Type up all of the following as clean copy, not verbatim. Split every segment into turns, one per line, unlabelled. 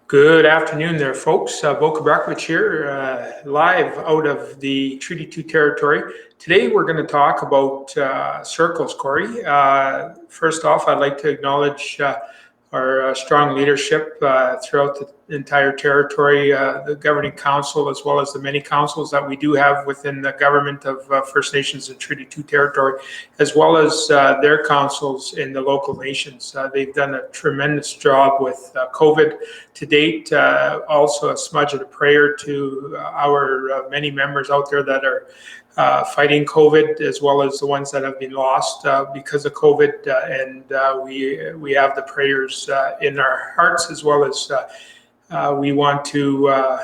Good afternoon there, folks. Boca Brakovic here, live out of the Treaty 2 territory. Today we're going to talk about circles, Corey. First off, I'd like to acknowledge our strong leadership throughout the entire territory, the governing council, as well as the many councils that we do have within the government of First Nations and Treaty 2 territory, as well as their councils in the local nations. They've done a tremendous job with COVID to date. Also a smudge of a prayer to our many members out there that are fighting COVID, as well as the ones that have been lost because of COVID, and we have the prayers in our hearts, as well as we want to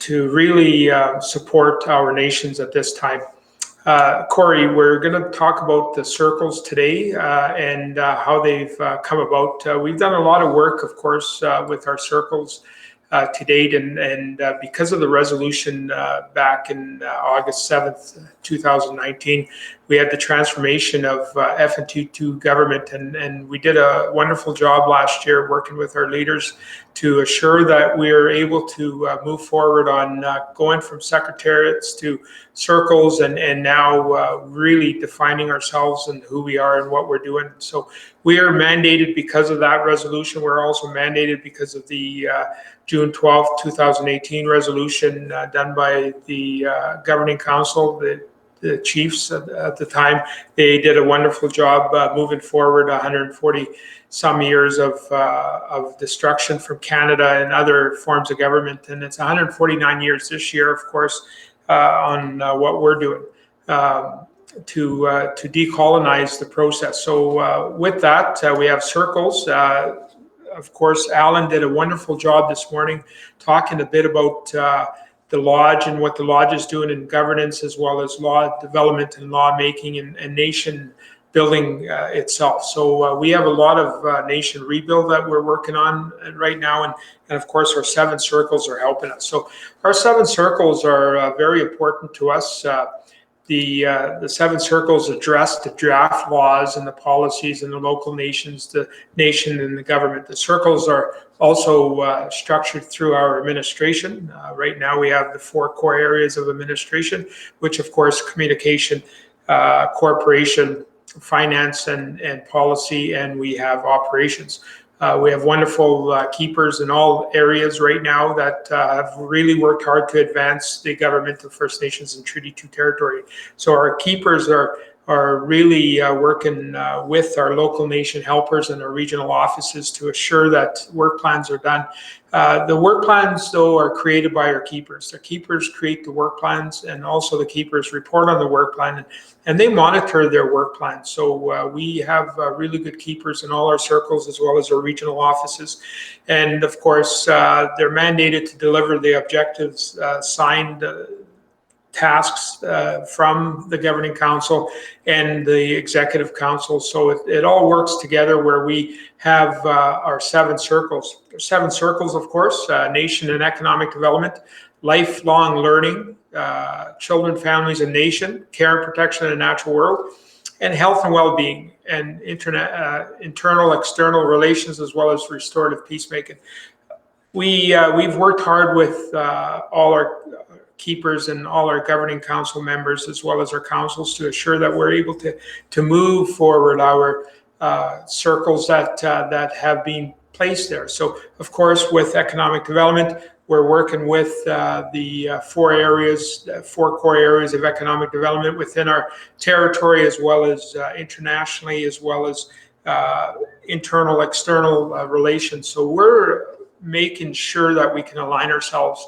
really support our nations at this time. Corey, we're going to talk about the circles today and how they've come about. We've done a lot of work, of course, with our circles to date, and because of the resolution back in August 7th, 2019, we had the transformation of FNT2 government, and we did a wonderful job last year working with our leaders to assure that we are able to move forward on going from secretariats to circles, and now really defining ourselves and who we are and what we're doing. So we are mandated because of that resolution. We're also mandated because of the June 12th, 2018 resolution done by the governing council, the chiefs at the time. They did a wonderful job moving forward 140 some years of destruction from Canada and other forms of government. And it's 149 years this year, of course, on what we're doing to decolonize the process. So with that, we have circles. Of course, Alan did a wonderful job this morning talking a bit about the Lodge and what the Lodge is doing in governance, as well as law development and law making and nation building itself. So we have a lot of nation rebuild that we're working on right now, and of course our 7 circles are helping us. So our 7 circles are very important to us. The 7 circles address the draft laws and the policies in the local nations, the nation and the government. The circles are also structured through our administration. Right now we have the 4 core areas of administration, which of course communication, corporation, finance and policy, and we have operations. We have wonderful keepers in all areas right now that have really worked hard to advance the government of First Nations and Treaty 2 territory. So our keepers are really working with our local nation helpers and our regional offices to assure that work plans are done. The work plans, though, are created by our keepers. The keepers create the work plans, and also the keepers report on the work plan, and they monitor their work plans. So we have really good keepers in all our circles, as well as our regional offices. And of course, they're mandated to deliver the objectives signed tasks from the governing council and the executive council. So it all works together, where we have our 7 circles. There's 7 circles, of course: nation and economic development, lifelong learning, children, families, and nation, care and protection in the natural world, and health and well-being, and internal, external relations, as well as restorative peacemaking. We've worked hard with all our keepers and all our governing council members, as well as our councils, to assure that we're able to move forward our circles that have been placed there. So, of course, with economic development, we're working with the 4 core areas of economic development within our territory, as well as internationally, as well as internal, external relations. So we're making sure that we can align ourselves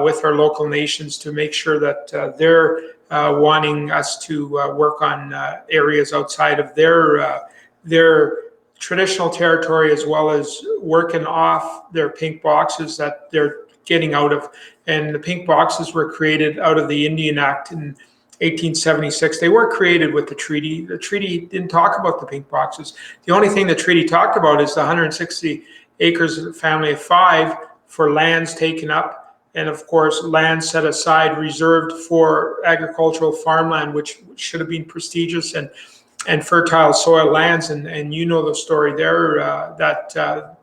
with our local nations to make sure that they're wanting us to work on areas outside of their traditional territory, as well as working off their pink boxes that they're getting out of. And the pink boxes were created out of the Indian Act in 1876. They weren't created with the treaty. The treaty didn't talk about the pink boxes. The only thing the treaty talked about is the 160 acres of the family of 5 for lands taken up, and of course land set aside, reserved for agricultural farmland, which should have been prestigious and fertile soil lands. And you know the story there, that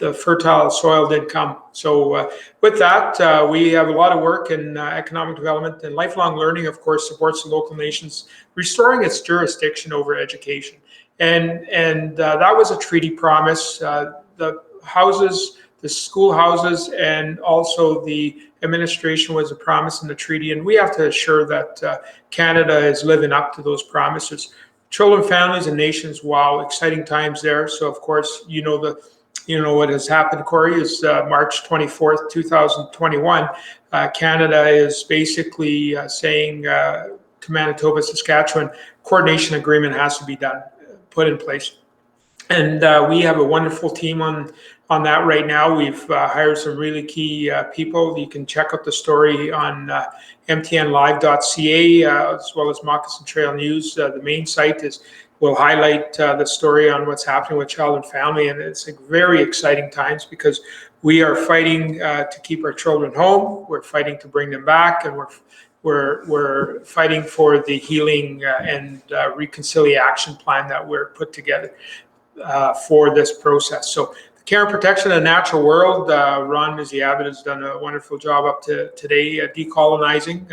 the fertile soil did come. So with that, we have a lot of work in economic development, and lifelong learning, of course, supports the local nations restoring its jurisdiction over education. And that was a treaty promise. The houses, the schoolhouses, and also the administration was a promise in the treaty, and we have to assure that Canada is living up to those promises. Children, families, and nations. Wow, exciting times there. So, of course, you know what has happened, Corey, is March 24th, 2021. Canada is basically saying to Manitoba, Saskatchewan, coordination agreement has to be done, put in place. And we have a wonderful team on that right now. We've hired some really key people. You can check out the story on MTNLive.ca as well as Moccasin Trail News. The main site will highlight the story on what's happening with child and family, and it's very exciting times because we are fighting to keep our children home. We're fighting to bring them back, and we're fighting for the healing and reconciliation plan that we're put together for this process. So the care and protection of the natural world, Ron Miziavid has done a wonderful job up to today decolonizing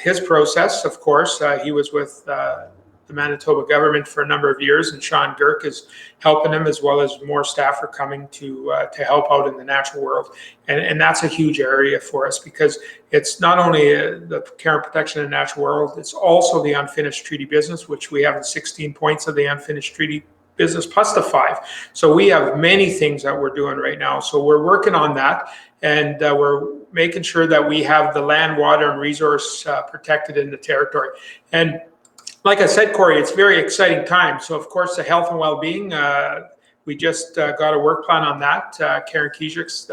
his process. Of course, he was with the Manitoba government for a number of years, and Sean Girk is helping him, as well as more staff are coming to help out in the natural world. And that's a huge area for us because it's not only the care and protection of the natural world, it's also the unfinished treaty business, which we have in 16 points of the unfinished treaty business plus the 5. So we have many things that we're doing right now. So we're working on that, and we're making sure that we have the land, water, and resource protected in the territory. And like I said, Corey, it's very exciting time. So of course, the health and well-being, we just got a work plan on that. Karen Kijik's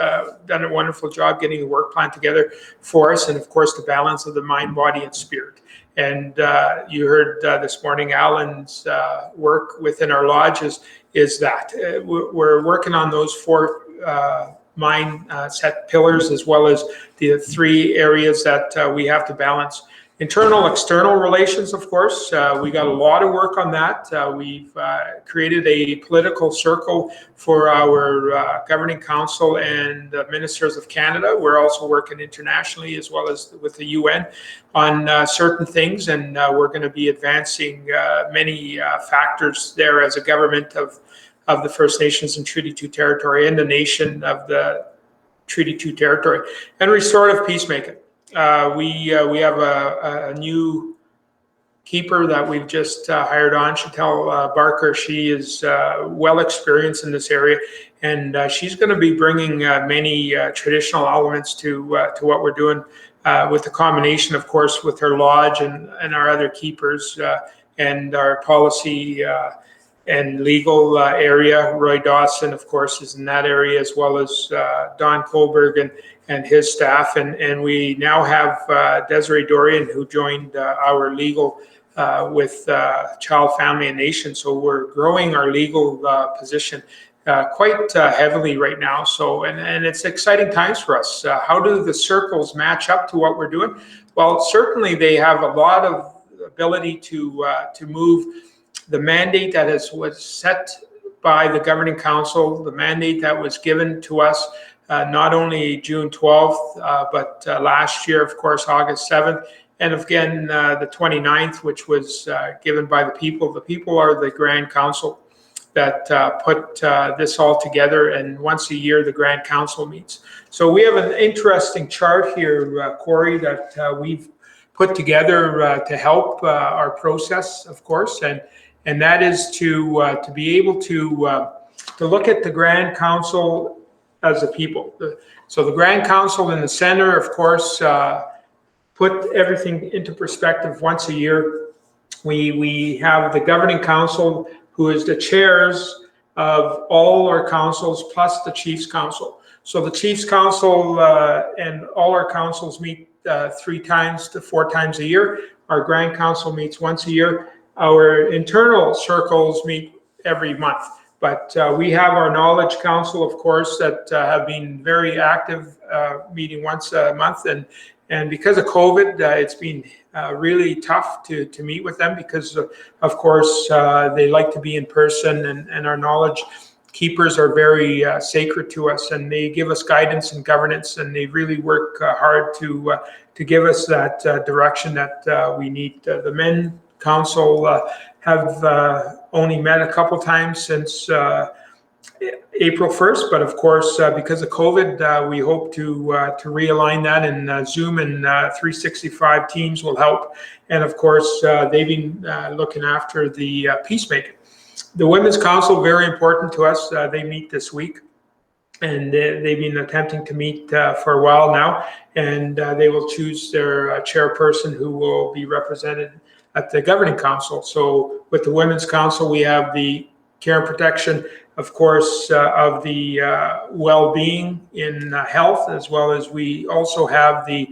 done a wonderful job getting the work plan together for us, and of course, the balance of the mind, body, and spirit. And you heard this morning Alan's work within our lodge is that. We're working on those 4 mindset pillars, as well as the 3 areas that we have to balance. Internal, external relations, of course. We got a lot of work on that. We've created a political circle for our governing council and ministers of Canada. We're also working internationally as well as with the UN on certain things, and we're going to be advancing many factors there as a government of the First Nations and Treaty 2 territory and the nation of the Treaty 2 territory. And restorative peacemaking. We have a new keeper that we've just hired on, Chantel Barker. She is well experienced in this area, and she's going to be bringing many traditional elements to what we're doing with the combination, of course, with her lodge and our other keepers and our policy and legal area. Roy Dawson, of course, is in that area, as well as Don Kohlberg and his staff. And we now have Desiree Dorian, who joined our legal with Child, Family, and Nation. So we're growing our legal position quite heavily right now. So, and it's exciting times for us. How do the circles match up to what we're doing? Well, certainly they have a lot of ability to move the mandate that was set by the governing council, the mandate that was given to us not only June 12th, but last year, of course, August 7th, and again, the 29th, which was given by the people. The people are the Grand Council that put this all together, and once a year, the Grand Council meets. So we have an interesting chart here, Corey, that we've put together to help our process, of course, and that is to be able to look at the Grand Council as a people. So the Grand Council in the center, of course, put everything into perspective once a year. We have the Governing Council, who is the chairs of all our councils, plus the Chiefs Council. So the Chiefs Council and all our councils meet 3 times to 4 times a year. Our Grand Council meets once a year. Our internal circles meet every month. But we have our Knowledge Council, of course, that have been very active, meeting once a month. And because of COVID, it's been really tough to meet with them because, of course, they like to be in person. And our Knowledge keepers are very sacred to us, and they give us guidance and governance, and they really work hard to give us that direction that we need. The Men Council have only met a couple times since April 1st, but of course, because of COVID, we hope to realign that, and Zoom and 365 Teams will help. And of course, they've been looking after the peacemaking. The Women's Council, very important to us. They meet this week, and they've been attempting to meet for a while now, and they will choose their chairperson, who will be represented at the Governing Council. So with the Women's Council, we have the care and protection, of course, of the well-being in health, as well as we also have the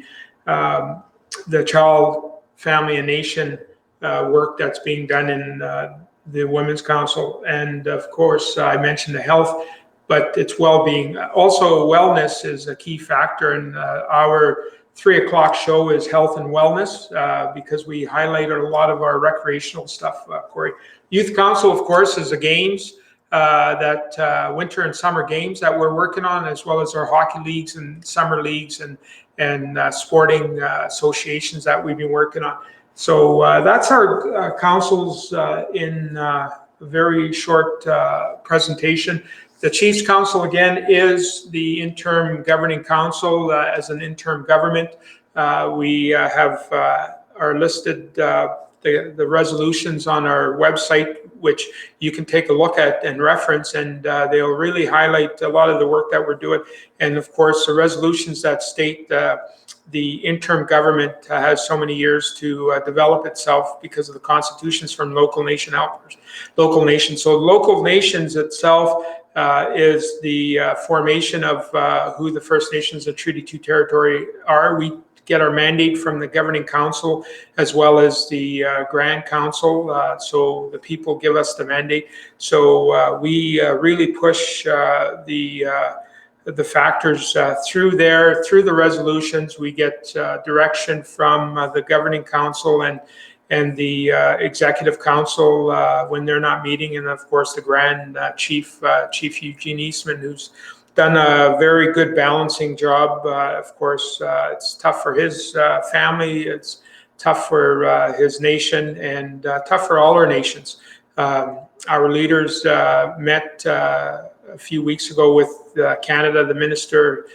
Child, Family, and Nation work that's being done in the Women's Council. And of course, I mentioned the health, but it's well-being. Also, wellness is a key factor, and our 3 o'clock show is health and wellness, because we highlighted a lot of our recreational stuff, Corey. Youth Council, of course, is the games, that winter and summer games that we're working on, as well as our hockey leagues and summer leagues and sporting associations that we've been working on. So that's our councils in a very short presentation. The Chiefs Council, again, is the interim governing council. As an interim government, we have are listed the resolutions on our website, which you can take a look at and reference, and they'll really highlight a lot of the work that we're doing. And of course, the resolutions that state the interim government has so many years to develop itself because of the constitutions from local nation outwards. Local nations. So local nations itself is the formation of who the First Nations of Treaty 2 territory are. We get our mandate from the Governing Council as well as the Grand Council. So the people give us the mandate. So we really push the factors through there, through the resolutions. We get direction from the Governing Council and the Executive Council when they're not meeting, and of course the Grand Chief Eugene Eastman, who's done a very good balancing job. Of course, it's tough for his family, it's tough for his nation, and tough for all our nations. Our leaders met a few weeks ago with Canada, the Minister,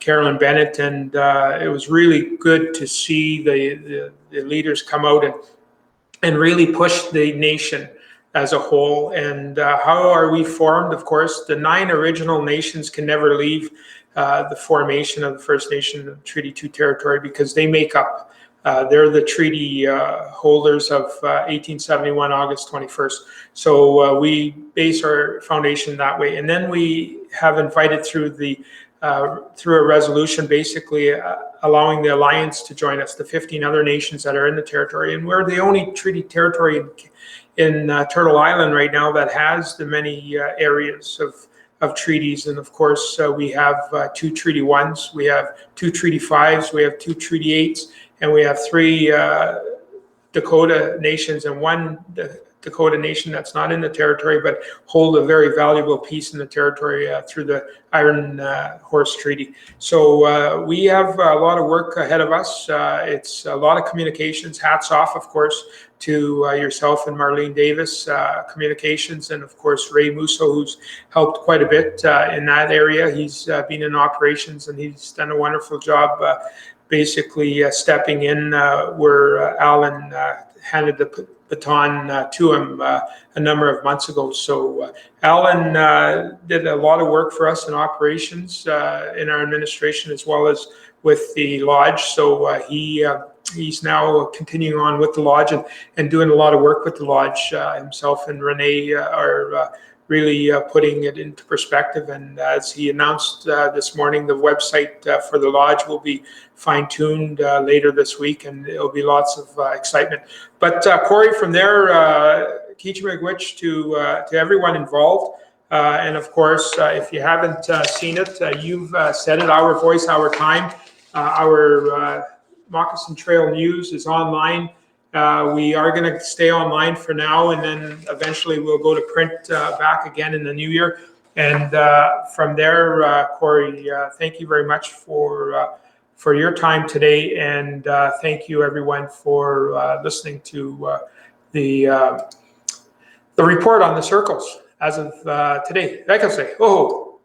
Carolyn Bennett, and it was really good to see the leaders come out and really push the nation as a whole. And how are we formed? Of course, the 9 original nations can never leave the formation of the First Nation of Treaty 2 territory, because they make up. They're the treaty holders of 1871, August 21st. So we base our foundation that way. And then we have invited through a resolution, basically allowing the Alliance to join us, the 15 other nations that are in the territory. And we're the only treaty territory in Turtle Island right now that has the many areas of treaties. And of course, we have 2 Treaty 1s, we have 2 Treaty 5s, we have 2 Treaty 8s, and we have 3 Dakota nations and 1 Dakota nation that's not in the territory, but hold a very valuable piece in the territory through the Iron Horse Treaty. So we have a lot of work ahead of us. It's a lot of communications. Hats off, of course, to yourself and Marlene Davis, communications, and of course Ray Musso, who's helped quite a bit in that area. He's been in operations, and he's done a wonderful job basically stepping in where Alan handed the baton to him a number of months ago. So Alan did a lot of work for us in operations in our administration, as well as with the lodge. So he's now continuing on with the lodge and doing a lot of work with the lodge. Himself and Renee are really putting it into perspective. And as he announced this morning, the website for the lodge will be fine-tuned later this week, and it'll be lots of excitement. But Corey, from there, Kichimegwich to everyone involved. And of course, if you haven't seen it, you've said it, Our Voice, Our Time. Our Moccasin Trail News is online We are going to stay online for now, and then eventually we'll go to print back again in the new year. And from there, Corey, thank you very much for your time today, and thank you everyone for listening to the report on the circles as of today. Like I say, oh.